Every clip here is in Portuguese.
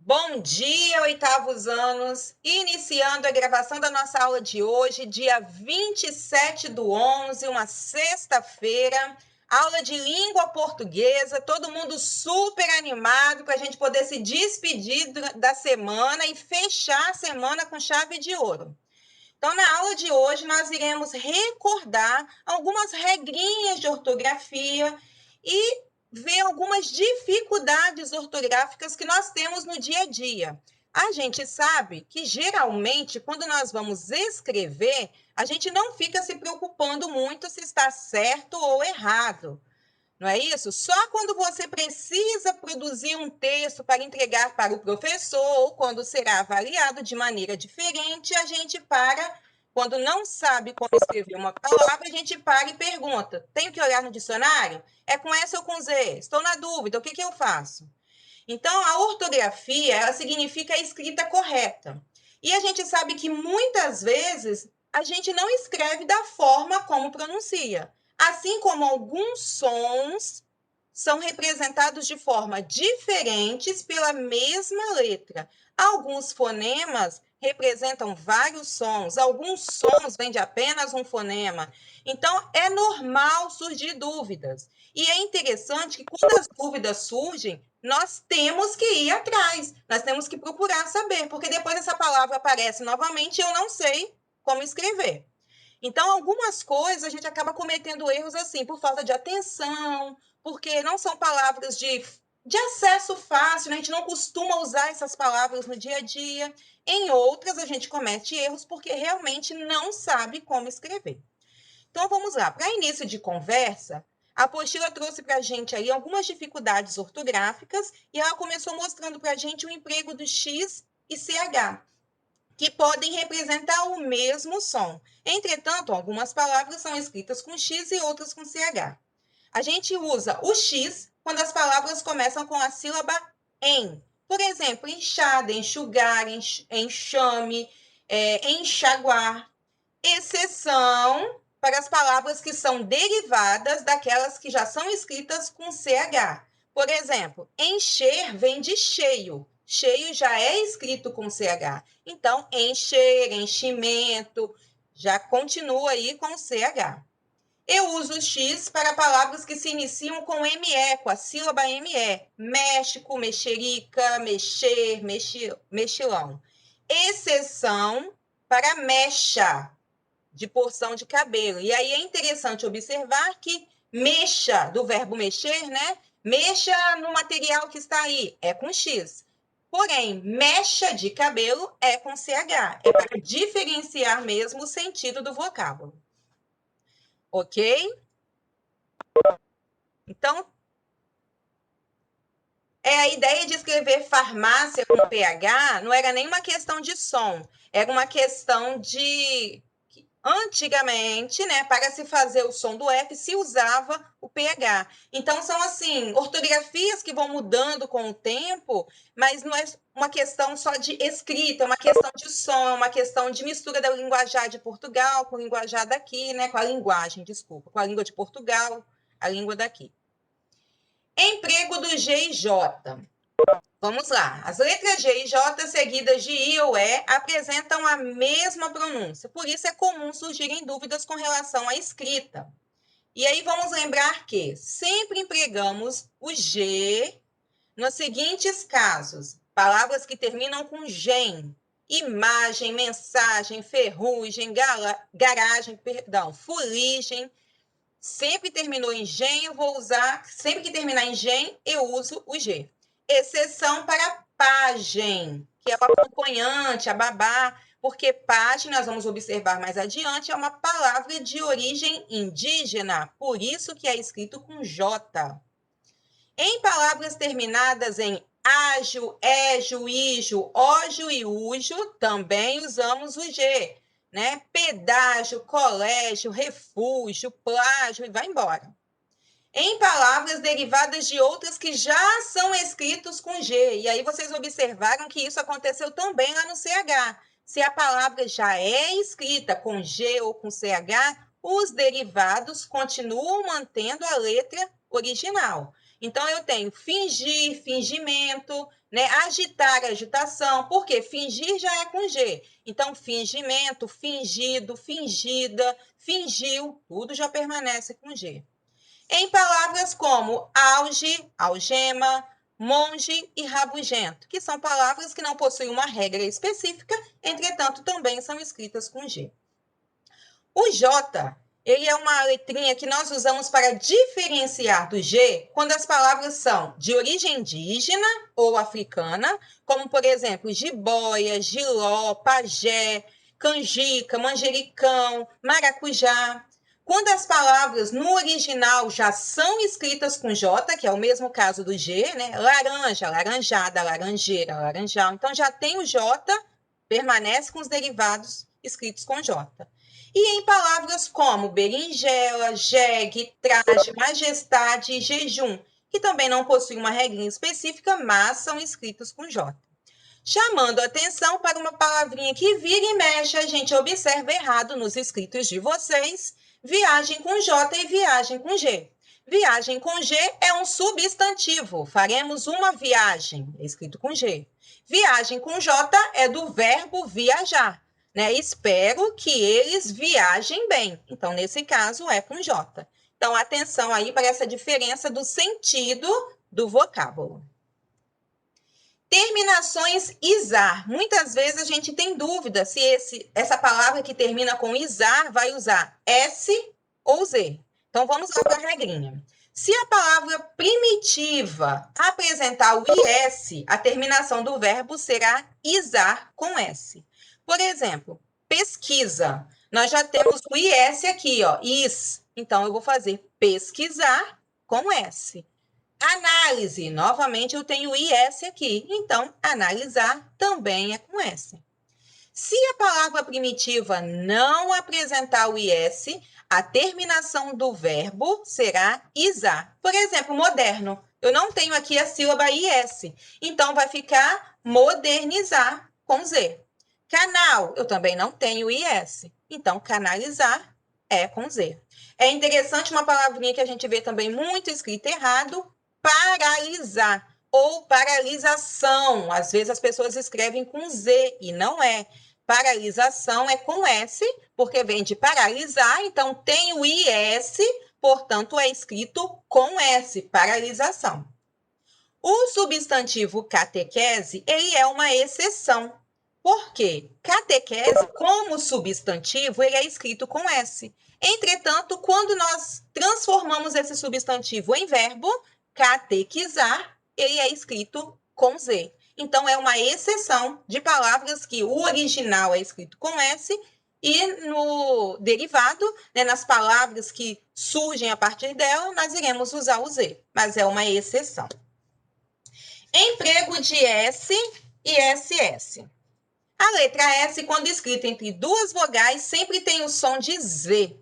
Bom dia, oitavos anos! Iniciando a gravação da nossa aula de hoje, dia 27/11, uma sexta-feira, aula de língua portuguesa, todo mundo super animado para a gente poder se despedir da semana e fechar a semana com chave de ouro. Então, na aula de hoje, nós iremos recordar algumas regrinhas de ortografia e ver algumas dificuldades ortográficas que nós temos no dia a dia. A gente sabe que, geralmente, quando nós vamos escrever, a gente não fica se preocupando muito se está certo ou errado. Não é isso? Só quando você precisa produzir um texto para entregar para o professor ou quando será avaliado de maneira diferente, a gente para, quando não sabe como escrever uma palavra, a gente para e pergunta: tenho que olhar no dicionário? É com S ou com Z? Estou na dúvida, o que eu faço? Então, a ortografia, ela significa a escrita correta. E a gente sabe que muitas vezes a gente não escreve da forma como pronuncia. Assim como alguns sons são representados de forma diferentes pela mesma letra. Alguns fonemas representam vários sons, alguns sons vêm de apenas um fonema. Então, é normal surgir dúvidas. E é interessante que quando as dúvidas surgem, nós temos que ir atrás, nós temos que procurar saber, porque depois essa palavra aparece novamente e eu não sei como escrever. Então, algumas coisas a gente acaba cometendo erros assim, por falta de atenção, porque não são palavras de acesso fácil, né? A gente não costuma usar essas palavras no dia a dia. Em outras, a gente comete erros porque realmente não sabe como escrever. Então, vamos lá. Para início de conversa, a apostila trouxe para a gente aí algumas dificuldades ortográficas e ela começou mostrando para a gente o emprego do X e CH, que podem representar o mesmo som. Entretanto, algumas palavras são escritas com X e outras com CH. A gente usa o X quando as palavras começam com a sílaba em. Por exemplo, enxada, enxugar, enxame, enxaguar. Exceção para as palavras que são derivadas daquelas que já são escritas com CH. Por exemplo, encher vem de cheio. Cheio já é escrito com CH. Então, encher, enchimento, já continua aí com CH. Eu uso o X para palavras que se iniciam com ME, com a sílaba ME. México, mexerica, mexer, mexilão. Exceção para mecha, de porção de cabelo. E aí é interessante observar que mexa, do verbo mexer, né? Mexa no material que está aí, é com X. Porém, mecha de cabelo é com CH. É para diferenciar mesmo o sentido do vocábulo. Ok? Então, a ideia de escrever farmácia com PH não era nem uma questão de som, era uma questão de... Antigamente, né, para se fazer o som do F, se usava o PH. Então, são, assim, ortografias que vão mudando com o tempo, mas não é uma questão só de escrita, é uma questão de som, é uma questão de mistura da linguajar de Portugal com o linguajar daqui, né, com a linguagem, desculpa, com a língua de Portugal, a língua daqui. Emprego do G e J. Vamos lá. As letras G e J seguidas de I ou E apresentam a mesma pronúncia, por isso é comum surgirem dúvidas com relação à escrita. E aí vamos lembrar que sempre empregamos o G nos seguintes casos: palavras que terminam com gen, imagem, mensagem, ferrugem, garagem, fuligem. Sempre terminou em gen, eu vou usar, sempre que terminar em gen, eu uso o G. Exceção para pajem, que é o acompanhante, a babá, porque pajem, nós vamos observar mais adiante, é uma palavra de origem indígena, por isso que é escrito com J. Em palavras terminadas em ágio, égio, ígio, ógio e ujo, também usamos o G, né? Pedágio, colégio, refúgio, plágio e vai embora. Em palavras derivadas de outras que já são escritos com G. E aí vocês observaram que isso aconteceu também lá no CH. Se a palavra já é escrita com G ou com CH, os derivados continuam mantendo a letra original. Então, eu tenho fingir, fingimento, né? Agitar, agitação. Por quê? Fingir já é com G. Então, fingimento, fingido, fingida, fingiu, tudo já permanece com G. Em palavras como auge, algema, monge e rabugento, que são palavras que não possuem uma regra específica, entretanto, também são escritas com G. O J, ele é uma letrinha que nós usamos para diferenciar do G quando as palavras são de origem indígena ou africana, como, por exemplo, jiboia, jiló, pajé, canjica, manjericão, maracujá. Quando as palavras no original já são escritas com J, que é o mesmo caso do G, né? Laranja, laranjada, laranjeira, laranjal. Então, já tem o J, permanece com os derivados escritos com J. E em palavras como berinjela, jegue, traje, majestade e jejum, que também não possuem uma regrinha específica, mas são escritos com J. Chamando a atenção para uma palavrinha que vira e mexe, a gente observa errado nos escritos de vocês, viagem com J e viagem com G. Viagem com G é um substantivo, faremos uma viagem, é escrito com G. Viagem com J é do verbo viajar, né? Espero que eles viajem bem. Então, nesse caso, é com J. Então, atenção aí para essa diferença do sentido do vocábulo. Terminações isar. Muitas vezes a gente tem dúvida se essa palavra que termina com isar vai usar S ou Z. Então, vamos lá para a regrinha. Se a palavra primitiva apresentar o IS, a terminação do verbo será isar com S. Por exemplo, pesquisa. Nós já temos o IS aqui, ó, is. Então, eu vou fazer pesquisar com S. Análise, novamente eu tenho IS aqui, então analisar também é com S. Se a palavra primitiva não apresentar o IS, a terminação do verbo será isar. Por exemplo, moderno. Eu não tenho aqui a sílaba IS, então vai ficar modernizar com Z. Canal, eu também não tenho IS, então canalizar é com Z. É interessante uma palavrinha que a gente vê também muito escrita errado, paralisar ou paralisação. Às vezes as pessoas escrevem com Z e não é. Paralisação é com S, porque vem de paralisar, então tem o IS, portanto é escrito com S, paralisação. O substantivo catequese, ele é uma exceção. Por quê? Catequese, como substantivo, ele é escrito com S. Entretanto, quando nós transformamos esse substantivo em verbo, catequizar, ele é escrito com Z. Então, é uma exceção de palavras que o original é escrito com S e no derivado, né, nas palavras que surgem a partir dela, nós iremos usar o Z, mas é uma exceção. Emprego de S e SS. A letra S, quando escrita entre duas vogais, sempre tem o som de Z.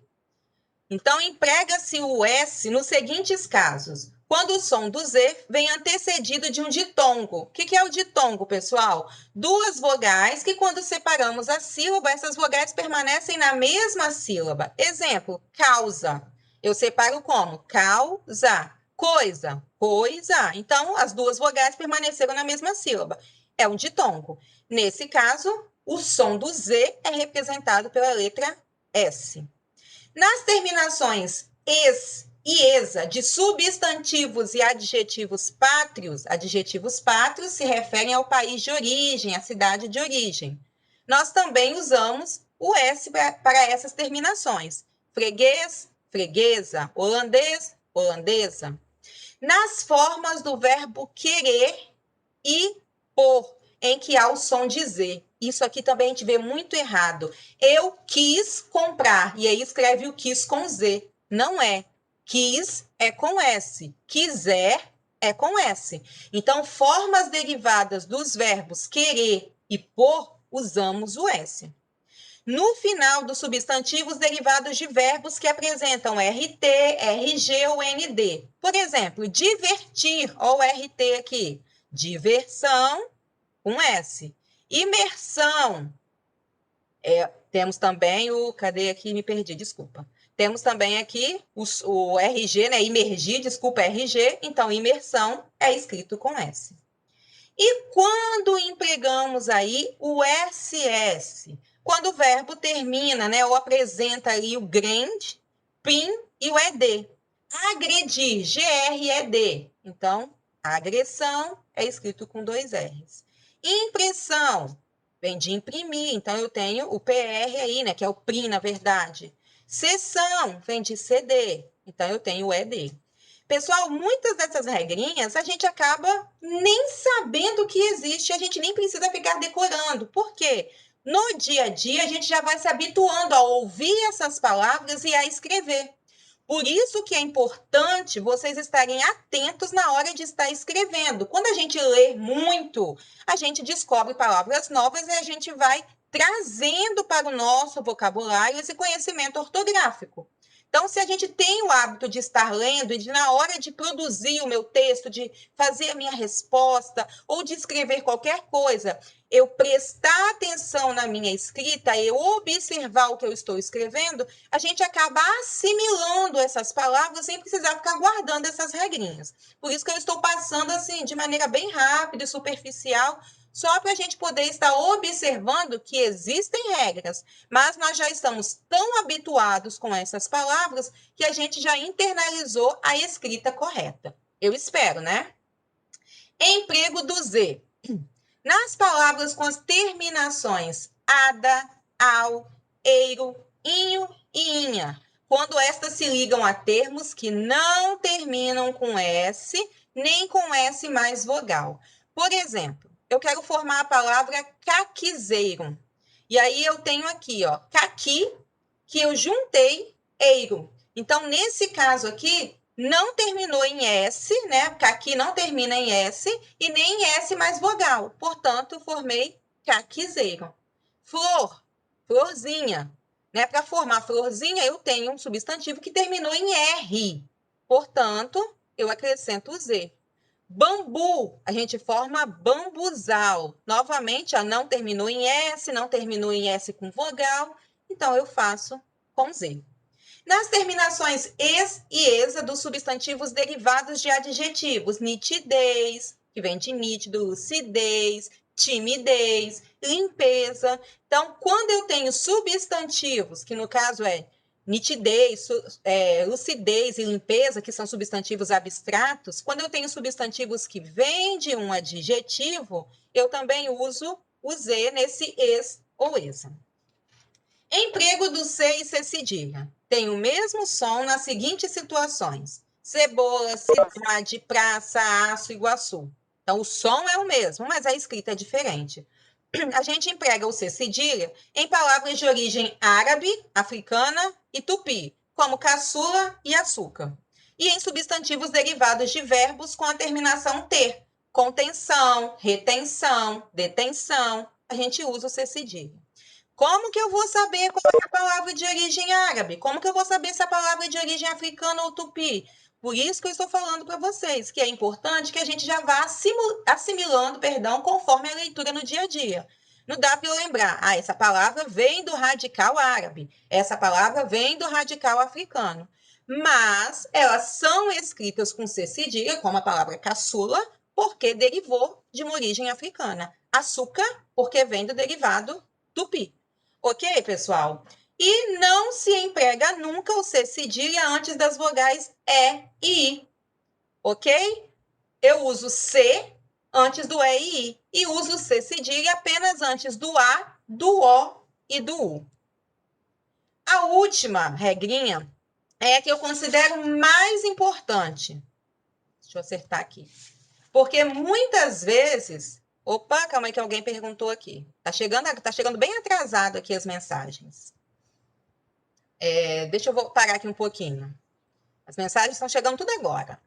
Então, emprega-se o S nos seguintes casos. Quando o som do Z vem antecedido de um ditongo. O que é o ditongo, pessoal? Duas vogais que, quando separamos a sílaba, essas vogais permanecem na mesma sílaba. Exemplo, causa. Eu separo como? Causa. Coisa. Coisa. Então, as duas vogais permaneceram na mesma sílaba. É um ditongo. Nesse caso, o som do Z é representado pela letra S. Nas terminações es e esa de substantivos e adjetivos pátrios se referem ao país de origem, à cidade de origem. Nós também usamos o S para essas terminações. Freguês, freguesa, holandês, holandesa. Nas formas do verbo querer e por, em que há o som de Z. Isso aqui também a gente vê muito errado. Eu quis comprar, e aí escreve o quis com Z. Não é. Quis é com S. Quiser é com S. Então, formas derivadas dos verbos querer e por, usamos o S. No final dos substantivos derivados de verbos que apresentam RT, RG ou ND. Por exemplo, divertir, ou RT aqui. Diversão, com S. Imersão. Temos também o... Cadê aqui? Me perdi, desculpa. Temos também aqui o RG, né? Imergir, desculpa, RG. Então, imersão é escrito com S. E quando empregamos aí o SS? Quando o verbo termina, né? Ou apresenta ali o GREND, PIN e o ED. Agredir, GRED. Então, agressão é escrito com 2 R's. Impressão, vem de imprimir. Então, eu tenho o PR aí, né? Que é o PRIM, na verdade. Sessão, vem de CD. Então, eu tenho o ED. Pessoal, muitas dessas regrinhas a gente acaba nem sabendo que existe, a gente nem precisa ficar decorando. Por quê? No dia a dia, a gente já vai se habituando a ouvir essas palavras e a escrever. Por isso que é importante vocês estarem atentos na hora de estar escrevendo. Quando a gente lê muito, a gente descobre palavras novas e a gente vai trazendo para o nosso vocabulário esse conhecimento ortográfico. Então, se a gente tem o hábito de estar lendo e de, na hora de produzir o meu texto, de fazer a minha resposta ou de escrever qualquer coisa, eu prestar atenção na minha escrita, eu observar o que eu estou escrevendo, a gente acaba assimilando essas palavras sem precisar ficar guardando essas regrinhas. Por isso que eu estou passando assim, de maneira bem rápida e superficial, só para a gente poder estar observando que existem regras, mas nós já estamos tão habituados com essas palavras que a gente já internalizou a escrita correta. Eu espero, né? Emprego do Z. Nas palavras com as terminações ada, ao, eiro, inho e inha, quando estas se ligam a termos que não terminam com S, nem com S mais vogal. Por exemplo, eu quero formar a palavra caquizeiro. E aí eu tenho aqui, ó, caqui, que eu juntei eiro. Então, nesse caso aqui, não terminou em S, né? Caqui não termina em S e nem em S mais vogal. Portanto, formei caquizeiro. Flor, florzinha. Né? Para formar florzinha, eu tenho um substantivo que terminou em R. Portanto, eu acrescento o Z. Bambu, a gente forma bambuzal. Novamente, não terminou em S, não terminou em S com vogal, então eu faço com Z. Nas terminações es e esa dos substantivos derivados de adjetivos, nitidez, que vem de nítido, lucidez, timidez, limpeza. Então, quando eu tenho substantivos, que no caso é nitidez, lucidez e limpeza, que são substantivos abstratos, quando eu tenho substantivos que vêm de um adjetivo, eu também uso o Z nesse es ou esa. Emprego do C e C cedilha. Tem o mesmo som nas seguintes situações: cebola, cidade, praça, aço, Iguaçu. Então, o som é o mesmo, mas a escrita é diferente. A gente emprega o C cedilha em palavras de origem árabe, africana e tupi, como caçula e açúcar. E em substantivos derivados de verbos com a terminação ter, contenção, retenção, detenção, a gente usa o C cedilha. Como que eu vou saber qual é a palavra de origem árabe? Como que eu vou saber se a palavra é de origem africana ou tupi? Por isso que eu estou falando para vocês, que é importante que a gente já vá assimilando, conforme a leitura no dia a dia. Não dá para eu lembrar, essa palavra vem do radical árabe, essa palavra vem do radical africano. Mas elas são escritas com C cedilha, como a palavra caçula, porque derivou de uma origem africana. Açúcar, porque vem do derivado tupi. Ok, pessoal? E não se emprega nunca o C cedilha antes das vogais E e I. Ok? Eu uso C antes do E e I. E uso o C cedilha apenas antes do A, do O e do U. A última regrinha é a que eu considero mais importante. Deixa eu acertar aqui. Porque muitas vezes... Opa, calma aí que alguém perguntou aqui. Tá chegando bem atrasado aqui as mensagens. Deixa eu parar aqui um pouquinho. As mensagens estão chegando tudo agora.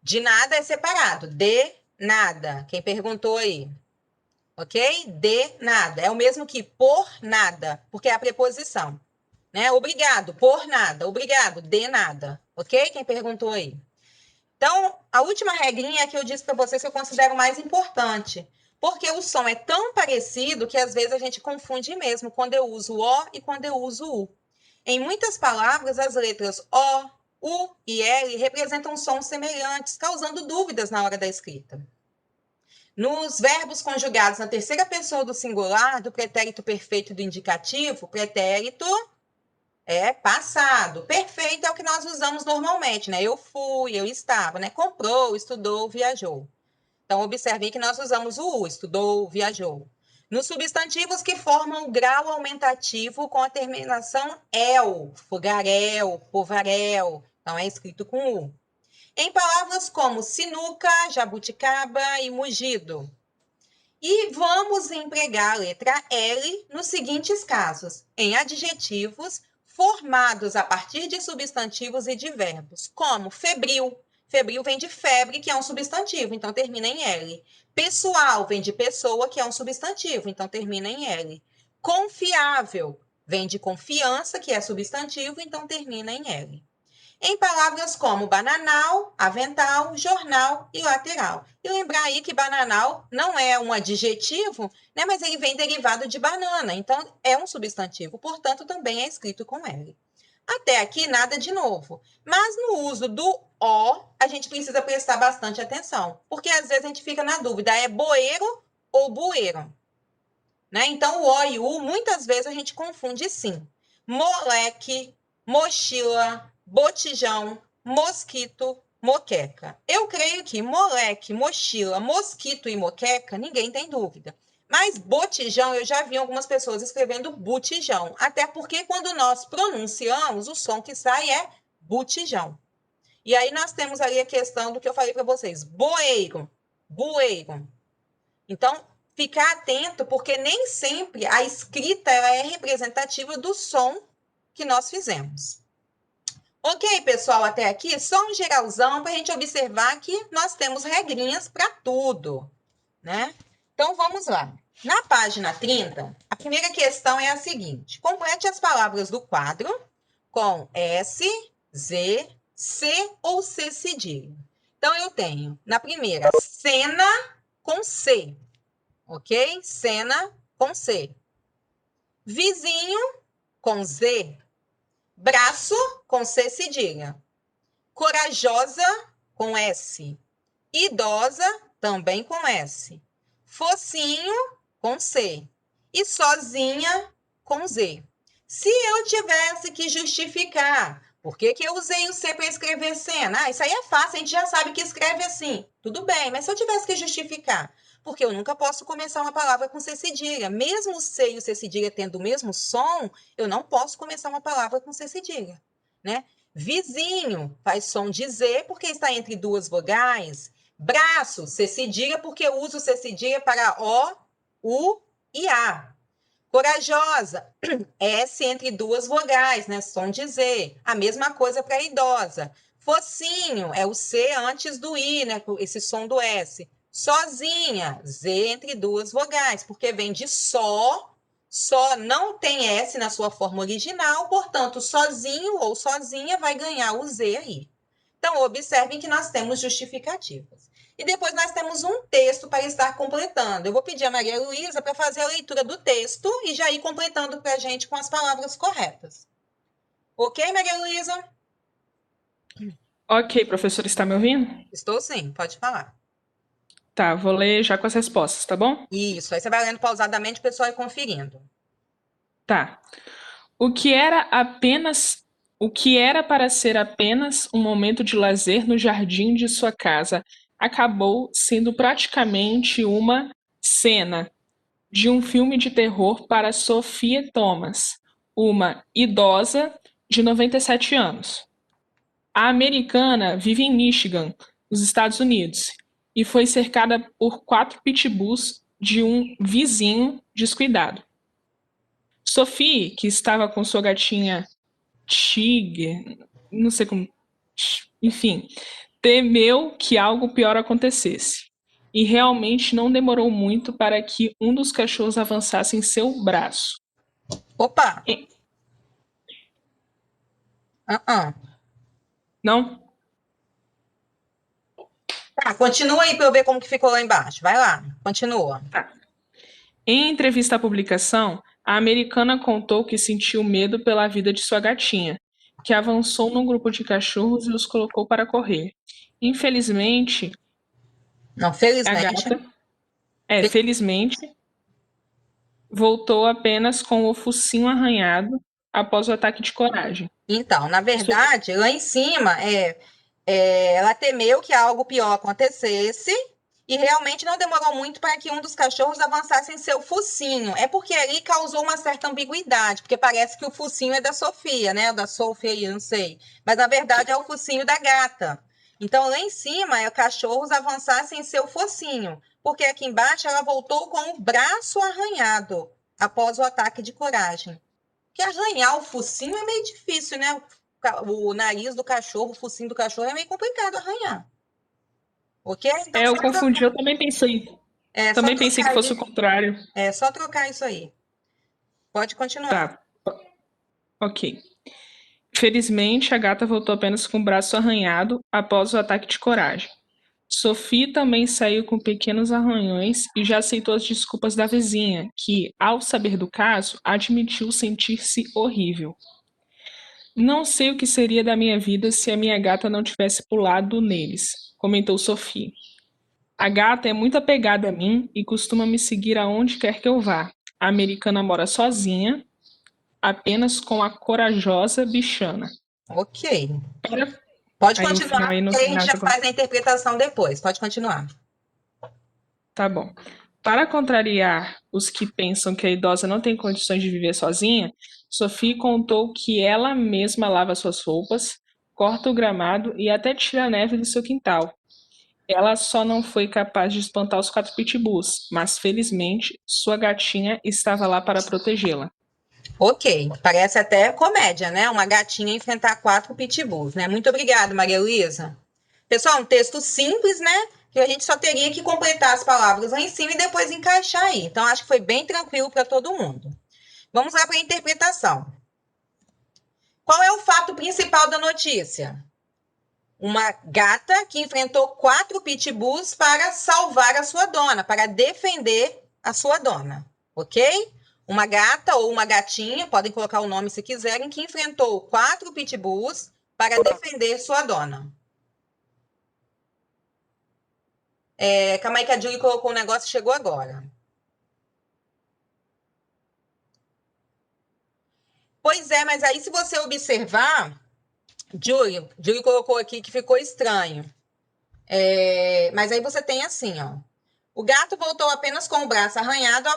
De nada é separado. De nada. Quem perguntou aí? Ok? De nada. É o mesmo que por nada, porque é a preposição. Né? Obrigado, por nada. Obrigado, de nada. Ok? Quem perguntou aí? Então, a última regrinha é que eu disse para vocês que eu considero mais importante. Porque o som é tão parecido que às vezes a gente confunde mesmo quando eu uso O e quando eu uso U. Em muitas palavras, as letras O, U e L representam sons semelhantes, causando dúvidas na hora da escrita. Nos verbos conjugados na terceira pessoa do singular, do pretérito perfeito e do indicativo, pretérito é passado. Perfeito é o que nós usamos normalmente, né? Eu fui, eu estava, né? Comprou, estudou, viajou. Então, observem que nós usamos o U, estudou, viajou. Nos substantivos que formam o grau aumentativo com a terminação el, fogaréu, povaréu. Então, é escrito com U. Em palavras como sinuca, jabuticaba e mugido. E vamos empregar a letra L nos seguintes casos: em adjetivos formados a partir de substantivos e de verbos, como febril. Febril vem de febre, que é um substantivo, então termina em L. Pessoal vem de pessoa, que é um substantivo, então termina em L. Confiável vem de confiança, que é substantivo, então termina em L. Em palavras como bananal, avental, jornal e lateral. E lembrar aí que bananal não é um adjetivo, né, mas ele vem derivado de banana, então é um substantivo, portanto também é escrito com L. Até aqui nada de novo, mas no uso do O, a gente precisa prestar bastante atenção, porque às vezes a gente fica na dúvida, é boeiro ou bueiro? Né? Então o O e o U, muitas vezes a gente confunde sim. Moleque, mochila, botijão, mosquito, moqueca. Eu creio que moleque, mochila, mosquito e moqueca, ninguém tem dúvida. Mas botijão, eu já vi algumas pessoas escrevendo botijão. Até porque quando nós pronunciamos, o som que sai é botijão. E aí nós temos ali a questão do que eu falei para vocês. Boeiro, bueiro. Então, ficar atento, porque nem sempre a escrita ela é representativa do som que nós fizemos. Ok, pessoal, até aqui, só um geralzão para a gente observar que nós temos regrinhas para tudo, né? Então, vamos lá. Na página 30, a primeira questão é a seguinte: complete as palavras do quadro com S, Z, C ou C cedilha. Então, eu tenho, na primeira, cena com C, ok? Cena com C. Vizinho com Z. Braço com C cedilha. Corajosa com S. Idosa também com S. Focinho com C. E sozinha com Z. Se eu tivesse que justificar por que eu usei o C para escrever cena, isso aí é fácil, a gente já sabe que escreve assim. Tudo bem, mas se eu tivesse que justificar, porque eu nunca posso começar uma palavra com C cedilha. Mesmo o C e o C cedilha tendo o mesmo som, eu não posso começar uma palavra com C cedilha, né? Vizinho faz som de Z porque está entre duas vogais. Braço, C cedilha, porque eu uso C cedilha para O, U e A. Corajosa, S entre duas vogais, né? Som de Z. A mesma coisa para idosa. Focinho é o C antes do I, né? Esse som do S. Sozinha, Z entre duas vogais, porque vem de só não tem S na sua forma original, portanto, sozinho ou sozinha vai ganhar o Z aí. Então, observem que nós temos justificativas. E depois nós temos um texto para estar completando. Eu vou pedir a Maria Luísa para fazer a leitura do texto e já ir completando para a gente com as palavras corretas. Ok, Maria Luísa? Ok, professor, está me ouvindo? Estou sim, pode falar. Tá, vou ler já com as respostas, tá bom? Isso, aí você vai lendo pausadamente, o pessoal vai conferindo. Tá. O que era apenas o que era para ser apenas um momento de lazer no jardim de sua casa acabou sendo praticamente uma cena de um filme de terror para Sophia Thomas, uma idosa de 97 anos. A americana vive em Michigan, nos Estados Unidos, e foi cercada por 4 pitbulls de um vizinho descuidado. Sophie, que estava com sua gatinha Tig, não sei como, enfim, temeu que algo pior acontecesse. E realmente não demorou muito para que um dos cachorros avançasse em seu braço. Opa! E- Uh -uh. Não? Tá, continua aí para eu ver como que ficou lá embaixo. Vai lá, continua. Tá. Em entrevista à publicação, a americana contou que sentiu medo pela vida de sua gatinha, que avançou num grupo de cachorros e os colocou para correr. Infelizmente, Não, a felizmente. gata, felizmente, voltou apenas com o focinho arranhado após o ataque de coragem. Então, na verdade, lá em cima, ela temeu que algo pior acontecesse e realmente não demorou muito para que um dos cachorros avançasse em seu focinho. É porque ali causou uma certa ambiguidade, porque parece que o focinho é da Sofia, né? Da Sofia, não sei. Mas, na verdade, é o focinho da gata. Então, lá em cima, os cachorros avançassem em seu focinho, porque aqui embaixo ela voltou com o braço arranhado após o ataque de coragem. Porque arranhar o focinho é meio difícil, né? O nariz do cachorro, o focinho do cachorro é meio complicado arranhar. Ok? Então, Eu confundi, eu também pensei. só Também pensei que trocar fosse o aí. contrário. É só trocar isso aí. Pode continuar. Tá, ok. Felizmente, a gata voltou apenas com o braço arranhado após o ataque de coragem. Sophie também saiu com pequenos arranhões e já aceitou as desculpas da vizinha, que, ao saber do caso, admitiu sentir-se horrível. Não sei o que seria da minha vida se a minha gata não tivesse pulado neles, comentou Sophie. A gata é muito apegada a mim e costuma me seguir aonde quer que eu vá. A americana mora sozinha, apenas com a corajosa bichana. Ok. Para- Pode Aí continuar, aí no porque aí a gente final já faz a interpretação depois. Pode continuar. tá bom. Para contrariar os que pensam que a idosa não tem condições de viver sozinha, Sophie contou que ela mesma lava suas roupas, corta o gramado e até tira a neve do seu quintal. Ela só não foi capaz de espantar os 4 pitbulls, mas felizmente sua gatinha estava lá para protegê-la. Ok. Parece até comédia, né? Uma gatinha enfrentar 4 pitbulls, né? Muito obrigada, Maria Luísa. Pessoal, um texto simples, né? Que a gente só teria que completar as palavras lá em cima e depois encaixar aí. Então, acho que foi bem tranquilo para todo mundo. Vamos lá para a interpretação. Qual é o fato principal da notícia? Uma gata que enfrentou 4 pitbulls para salvar a sua dona, para defender a sua dona, ok? Uma gata ou uma gatinha, podem colocar o nome se quiserem, que enfrentou 4 pitbulls para defender sua dona. Calma aí que a Julie colocou um negócio e chegou agora. Pois é, mas aí se você observar, Julie colocou aqui que ficou estranho. Mas aí você tem assim, ó. O gato voltou apenas com o braço arranhado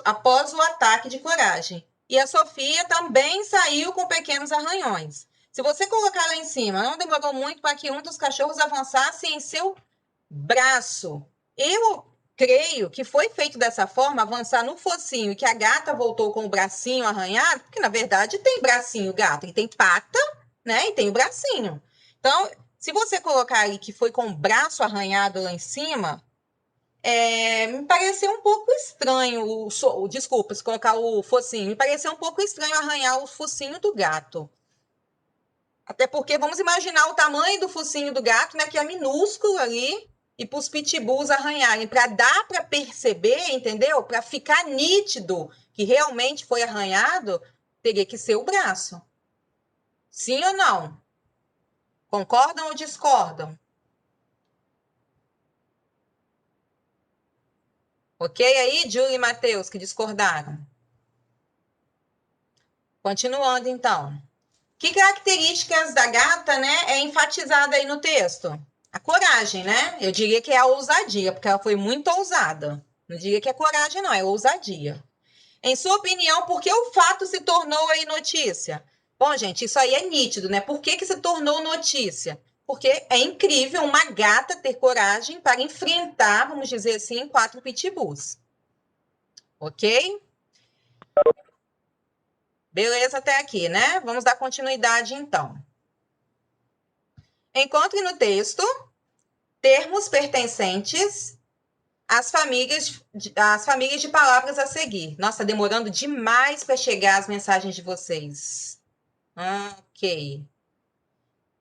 após o ataque de coragem. E a Sofia também saiu com pequenos arranhões. Se você colocar lá em cima, não demorou muito para que um dos cachorros avançasse em seu braço. Eu creio que foi feito dessa forma, avançar no focinho, e que a gata voltou com o bracinho arranhado, porque na verdade tem bracinho gato, e tem pata, né? E tem o bracinho. Então, se você colocar aí que foi com o braço arranhado lá em cima, me pareceu um pouco estranho, desculpa, se colocar o focinho, me pareceu um pouco estranho arranhar o focinho do gato. Até porque vamos imaginar o tamanho do focinho do gato, né, que é minúsculo ali, e para os pitbulls arranharem, para dar para perceber, entendeu? Para ficar nítido que realmente foi arranhado, teria que ser o braço. Sim ou não? Concordam ou discordam? Ok aí, Júlia e Matheus, que discordaram? Continuando, então. Que características da gata, né, é enfatizada aí no texto? A coragem, né? Eu diria que é a ousadia, porque ela foi muito ousada. Não diria que é coragem, não, é ousadia. Em sua opinião, por que o fato se tornou aí notícia? Bom, gente, isso aí é nítido, né? Por que se tornou notícia? Porque é incrível uma gata ter coragem para enfrentar, vamos dizer assim, 4 pitbulls. Ok? Beleza até aqui, né? Vamos dar continuidade, então. Encontre no texto termos pertencentes às famílias de palavras a seguir. Nossa, demorando demais para chegar as mensagens de vocês. Ok.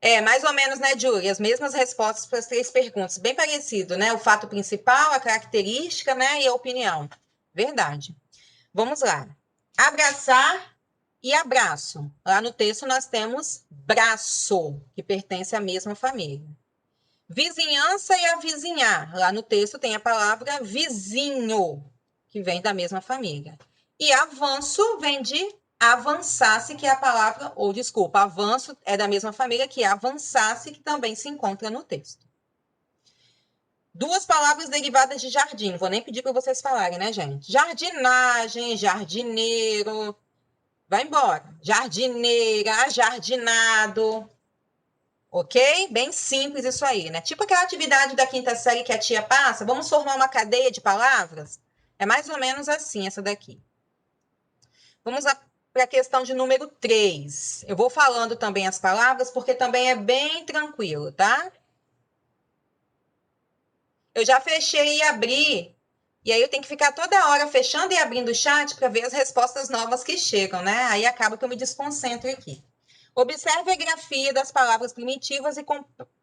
É, mais ou menos, né, Júlia? As mesmas respostas para as 3 perguntas. Bem parecido, né? O fato principal, a característica, né? E a opinião. Verdade. Vamos lá. Abraçar e abraço. Lá no texto nós temos braço, que pertence à mesma família. Vizinhança e avizinhar. Lá no texto tem a palavra vizinho, que vem da mesma família. E avanço vem de avançasse, que é a palavra, ou desculpa, avanço é da mesma família que avançasse, que também se encontra no texto. 2 palavras derivadas de jardim. Vou nem pedir para vocês falarem, né, gente? Jardinagem, jardineiro. Vai embora. Jardineira, ajardinado. Ok? Bem simples isso aí, né? Tipo aquela atividade da 5ª série que a tia passa. Vamos formar uma cadeia de palavras? É mais ou menos assim essa daqui. Vamos para a questão de número 3. Eu vou falando também as palavras, porque também é bem tranquilo, tá? Eu já fechei e abri. E aí eu tenho que ficar toda hora fechando e abrindo o chat para ver as respostas novas que chegam, né? Aí acaba que eu me desconcentro aqui. Observe a grafia das palavras primitivas e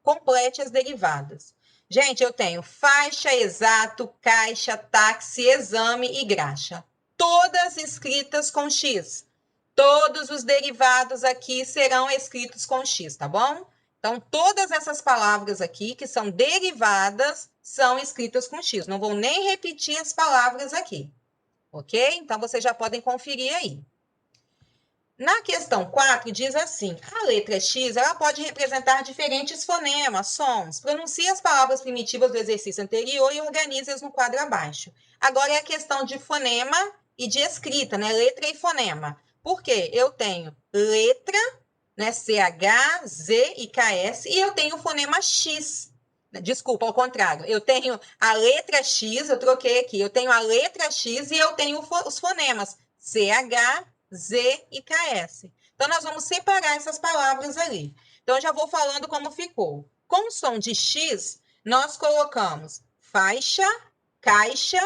complete as derivadas. Gente, eu tenho faixa, exato, caixa, táxi, exame e graxa. Todas escritas com X. Todos os derivados aqui serão escritos com X, tá bom? Então, todas essas palavras aqui, que são derivadas, são escritas com X. Não vou nem repetir as palavras aqui, ok? Então, vocês já podem conferir aí. Na questão 4, diz assim, a letra X ela pode representar diferentes fonemas, sons. Pronuncie as palavras primitivas do exercício anterior e organize-as no quadro abaixo. Agora é a questão de fonema e de escrita, né? Letra e fonema. Por quê? Eu tenho letra, né? CH, Z e KS, e eu tenho o fonema X. Desculpa, ao contrário. Eu tenho a letra X, eu troquei aqui. Eu tenho a letra X e eu tenho os fonemas CH, Z e KS. Então, nós vamos separar essas palavras ali. Então, eu já vou falando como ficou. Com o som de X, nós colocamos faixa, caixa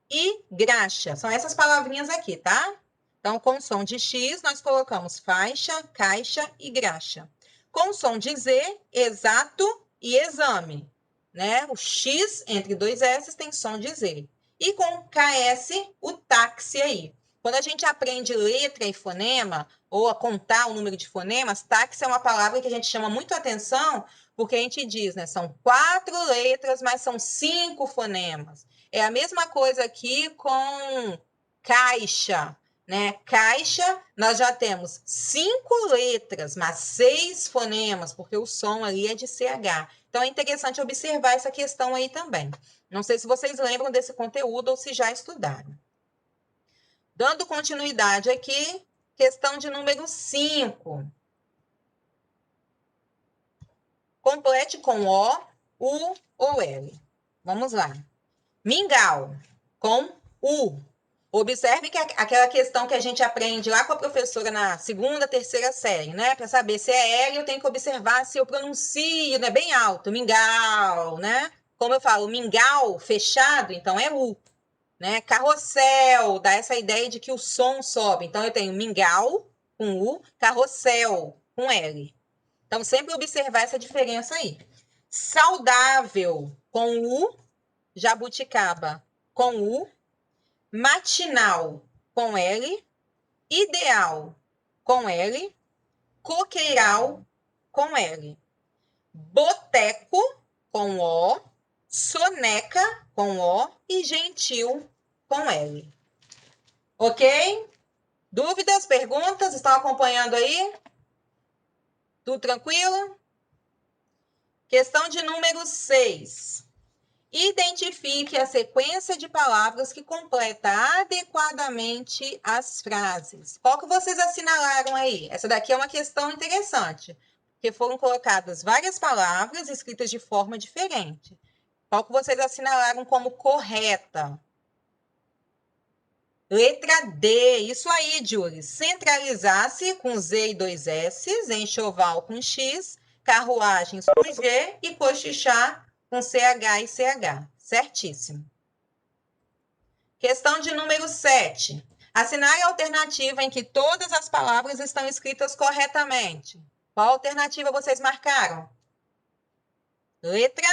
e graxa. São essas palavrinhas aqui, tá? Então, com o som de X, nós colocamos faixa, caixa e graxa. Com o som de Z, exato e exame, né? O X entre 2 S tem som de Z. E com KS, o táxi aí. Quando a gente aprende letra e fonema, ou a contar o número de fonemas, táxi é uma palavra que a gente chama muito atenção, porque a gente diz, né? São 4 letras, mas são 5 fonemas. É a mesma coisa aqui com caixa, né? Caixa, nós já temos 5 letras, mas 6 fonemas, porque o som ali é de CH. Então, é interessante observar essa questão aí também. Não sei se vocês lembram desse conteúdo ou se já estudaram. Dando continuidade aqui, questão de número 5. Complete com O, U ou L. Vamos lá. Mingau, com U. Observe que aquela questão que a gente aprende lá com a professora na 2ª, 3ª série, né? Para saber se é L, eu tenho que observar se eu pronuncio, né? Bem alto, mingau, né? Como eu falo, mingau fechado, então é U, né? Carrossel, dá essa ideia de que o som sobe. Então, eu tenho mingau com U, carrossel com L. Então, sempre observar essa diferença aí. Saudável com U, jabuticaba com U, matinal com L, ideal com L, coqueiral com L, boteco com O, soneca com O e gentil com L. Ok? Dúvidas, perguntas? Estão acompanhando aí? Tudo tranquilo? Questão de número 6. Identifique a sequência de palavras que completa adequadamente as frases. Qual que vocês assinalaram aí? Essa daqui é uma questão interessante, porque foram colocadas várias palavras escritas de forma diferente. Qual que vocês assinalaram como correta? Letra D, isso aí, Julie. Centralizar-se com Z e 2 S, enxoval com X, carruagens com G e cochichar com CH e CH. Certíssimo. Questão de número 7. Assinale a alternativa em que todas as palavras estão escritas corretamente. Qual alternativa vocês marcaram? Letra?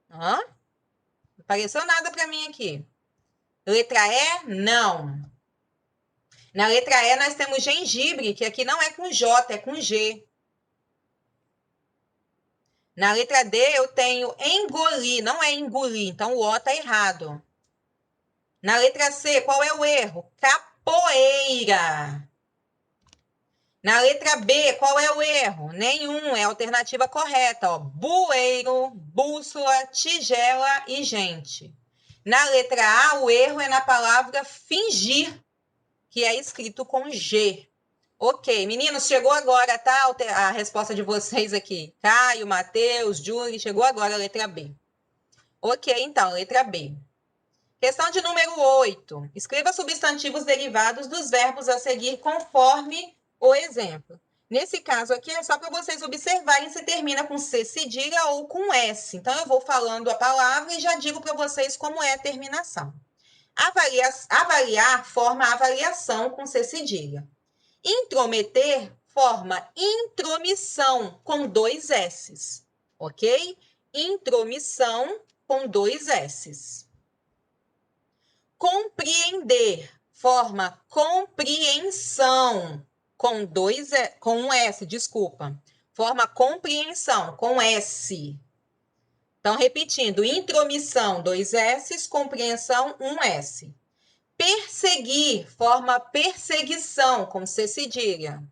Hã? Não apareceu nada para mim aqui. Letra E? Não. Na letra E nós temos gengibre, que aqui não é com J, é com G. Na letra D eu tenho engolir, não é engolir, então o O está errado. Na letra C, qual é o erro? Capoeira. Na letra B, qual é o erro? Nenhum, é a alternativa correta. Ó. Bueiro, bússola, tigela e gente. Na letra A, o erro é na palavra fingir, que é escrito com G. Ok, meninos, chegou agora, tá? A resposta de vocês aqui. Caio, Matheus, Júlio, chegou agora a letra B. Ok, então, letra B. Questão de número 8. Escreva substantivos derivados dos verbos a seguir conforme o exemplo. Nesse caso aqui, é só para vocês observarem se termina com C cedilha ou com S. Então, eu vou falando a palavra e já digo para vocês como é a terminação. Avaliar forma avaliação com C cedilha. Intrometer forma intromissão com 2 S's, ok? Intromissão com 2 S's. Compreender forma compreensão com um S, desculpa. Forma compreensão com S. Então, repetindo, intromissão, 2 S's, compreensão, 1 S. Perseguir forma perseguição, com C cedilha.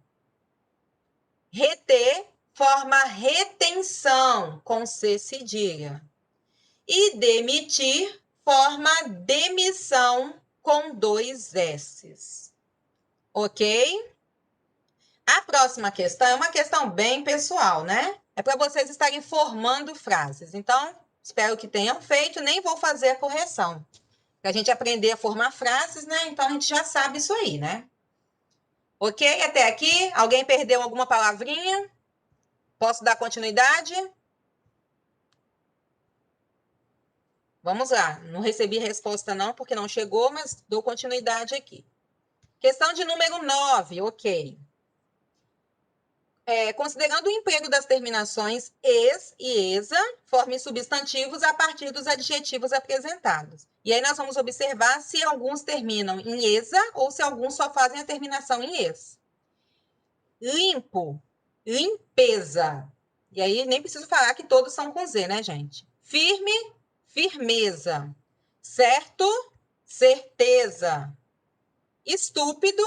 Reter forma retenção, com C cedilha. E demitir forma demissão, com 2 S's. Ok? A próxima questão é uma questão bem pessoal, né? É para vocês estarem formando frases. Então, espero que tenham feito, nem vou fazer a correção. Para a gente aprender a formar frases, né? Então, a gente já sabe isso aí, né? Ok? Até aqui? Alguém perdeu alguma palavrinha? Posso dar continuidade? Vamos lá. Não recebi resposta não, porque não chegou, mas dou continuidade aqui. Questão de número 9, ok. Considerando o emprego das terminações es e esa, forme substantivos a partir dos adjetivos apresentados. E aí nós vamos observar se alguns terminam em esa ou se alguns só fazem a terminação em es. Limpo, limpeza. E aí nem preciso falar que todos são com Z, né, gente? Firme, firmeza. Certo, certeza. Estúpido,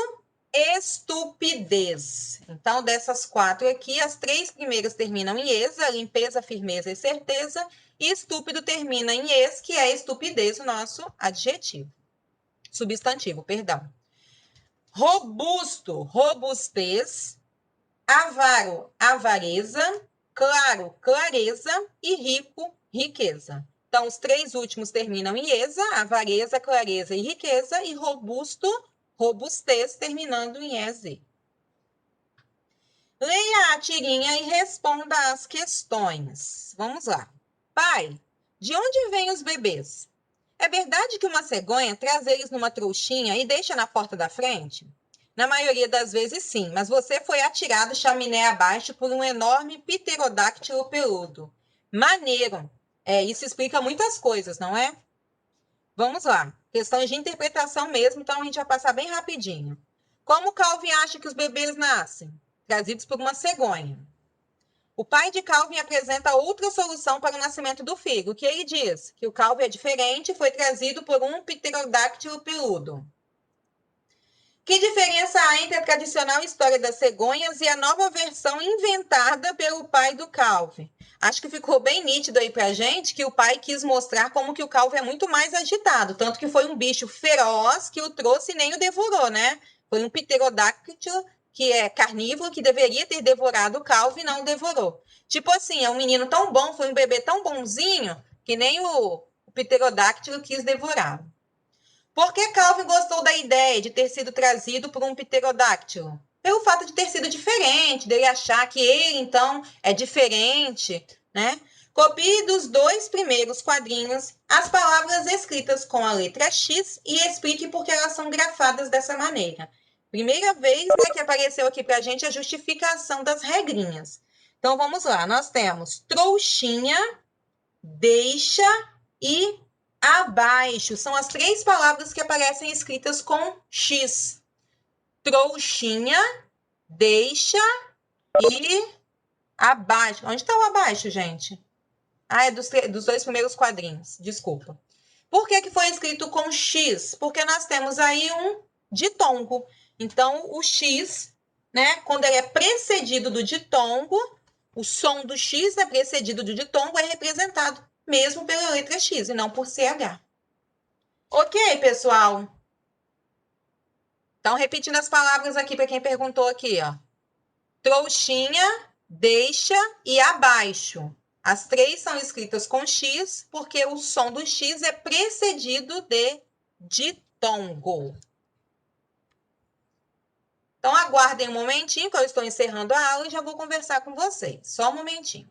estupidez. Então, dessas 4 aqui, as 3 primeiras terminam em esa, limpeza, firmeza e certeza. E estúpido termina em es, que é estupidez, o nosso adjetivo. Substantivo, perdão. Robusto, robustez. Avaro, avareza. Claro, clareza. E rico, riqueza. Então, os 3 últimos terminam em esa, avareza, clareza e riqueza. E robusto, robustez, terminando em EZ. Leia a tirinha e responda as questões. Vamos lá. Pai, de onde vêm os bebês? É verdade que uma cegonha traz eles numa trouxinha e deixa na porta da frente? Na maioria das vezes, sim, mas você foi atirado chaminé abaixo por um enorme pterodáctilo peludo. Maneiro. Isso explica muitas coisas, não é? Vamos lá. Questões de interpretação mesmo, então a gente vai passar bem rapidinho. Como Calvin acha que os bebês nascem? Trazidos por uma cegonha. O pai de Calvin apresenta outra solução para o nascimento do filho. O que ele diz? Que o Calvin é diferente e foi trazido por um pterodáctilo peludo. Que diferença há entre a tradicional história das cegonhas e a nova versão inventada pelo pai do Calvin? Acho que ficou bem nítido aí pra gente que o pai quis mostrar como que o Calvin é muito mais agitado, tanto que foi um bicho feroz que o trouxe e nem o devorou, né? Foi um pterodáctilo que é carnívoro, que deveria ter devorado o Calvin e não o devorou. Tipo assim, é um menino tão bom, foi um bebê tão bonzinho, que nem o pterodáctilo quis devorar. Por que Calvin gostou da ideia de ter sido trazido por um pterodáctilo? Pelo fato de ter sido diferente, dele achar que ele, então, é diferente, né? Copie dos 2 primeiros quadrinhos as palavras escritas com a letra X e explique por que elas são grafadas dessa maneira. Primeira vez, né, que apareceu aqui para a gente a justificação das regrinhas. Então, vamos lá. Nós temos trouxinha, deixa e abaixo. São as 3 palavras que aparecem escritas com X. Trouxinha, deixa e abaixo. Onde está o abaixo, gente? Ah, é dos 2 primeiros quadrinhos. Desculpa. Por que foi escrito com X? Porque nós temos aí um ditongo. Então, o X, né, quando ele é precedido do ditongo, o som do X é precedido do ditongo, é representado mesmo pela letra X e não por CH. Ok, pessoal? Então, repetindo as palavras aqui para quem perguntou aqui, ó. Trouxinha, deixa e abaixo. As 3 são escritas com X, porque o som do X é precedido de ditongo. Então, aguardem um momentinho, que eu estou encerrando a aula e já vou conversar com vocês. Só um momentinho.